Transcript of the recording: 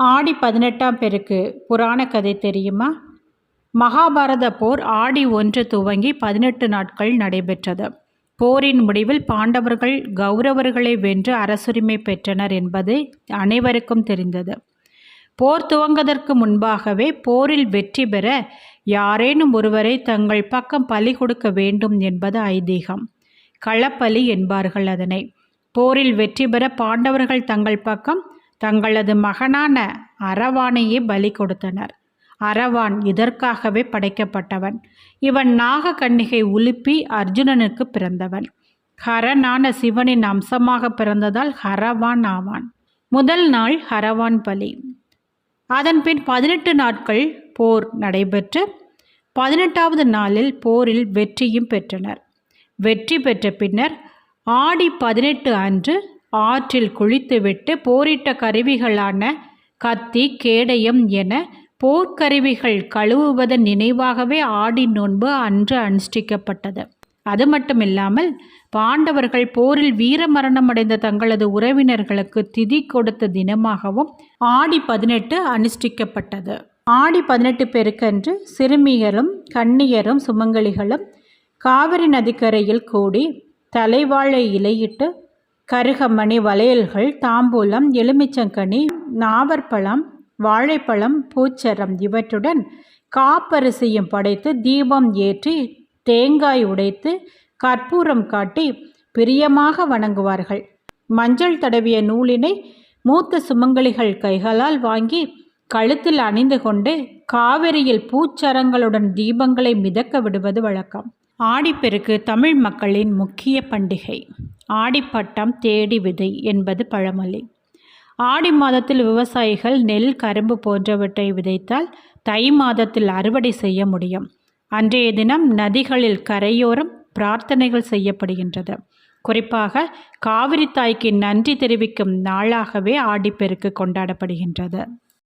ஆடி 18ஆம் பெருக்கு புராண கதை தெரியுமா? மகாபாரத போர் ஆடி 1 துவங்கி 18 நாட்கள் நடைபெற்றது. போரின் முடிவில் பாண்டவர்கள் கௌரவர்களை வென்று அரசுரிமை பெற்றனர் என்பது அனைவருக்கும் தெரிந்தது. போர் துவங்குவதற்கு முன்பாகவே போரில் வெற்றி பெற யாரேனும் ஒருவரை தங்கள் பக்கம் பலி கொடுக்க வேண்டும் என்பது ஐதீகம். களப்பலி என்பார்கள் அதனை. போரில் வெற்றி பெற பாண்டவர்கள் தங்கள் பக்கம் தங்களது மகனான அரவானையே பலி கொடுத்தனர். அரவான் இதற்காகவே படைக்கப்பட்டவன். இவன் நாகக்கன்னிகை உலுப்பி அர்ஜுனனுக்கு பிறந்தவன். ஹரனான சிவனின் அம்சமாக பிறந்ததால் ஹரவான் ஆவான். முதல் நாள் ஹரவான் பலி. அதன்பின் 18 நாட்கள் போர் நடைபெற்று 18வது நாளில் போரில் வெற்றியும் பெற்றனர். வெற்றி பெற்ற பின்னர் ஆடி 18 அன்று ஆற்றில் குளித்துவிட்டு போரிட்ட கருவிகளான கத்தி, கேடயம் என போர்க்கருவிகள் கழுவுவதன் நினைவாகவே ஆடி நோன்பு அன்று அனுஷ்டிக்கப்பட்டது. அது மட்டுமில்லாமல் பாண்டவர்கள் போரில் வீரமரணம் அடைந்த தங்களது உறவினர்களுக்கு திதி கொடுத்த தினமாகவும் ஆடி 18 அனுஷ்டிக்கப்பட்டது. ஆடி 18 பெருக்கன்று சிறுமியரும் கன்னியரும் சுமங்கலிகளும் காவிரி நதிக்கரையில் கூடி தலைவாழை இலையிட்டு கருகமணி வளையல்கள், தாம்பூலம், எலுமிச்சங்கனி, நாவற்பழம், வாழைப்பழம், பூச்சரம் இவற்றுடன் காப்பரிசியும் படைத்து தீபம் ஏற்றி தேங்காய் உடைத்து கற்பூரம் காட்டி பிரியமாக வணங்குவார்கள். மஞ்சள் தடவிய நூலினை மூத்த சுமங்கலிகள் கைகளால் வாங்கி கழுத்தில் அணிந்து கொண்டு காவிரியில் பூச்சரங்களுடன் தீபங்களை மிதக்க விடுவது வழக்கம். ஆடிப்பெருக்கு தமிழ் மக்களின் முக்கிய பண்டிகை. ஆடிப்பட்டம் தேடி விதை என்பது பழமொழி. ஆடி மாதத்தில் விவசாயிகள் நெல், கரும்பு போன்றவற்றை விதைத்தால் தை மாதத்தில் அறுவடை செய்ய முடியும். அன்றைய தினம் நதிகளில் கரையோரம் பிரார்த்தனைகள் செய்யப்படுகின்றது. குறிப்பாக காவிரி தாய்க்கு நன்றி தெரிவிக்கும் நாளாகவே ஆடிப்பெருக்கு கொண்டாடப்படுகின்றது.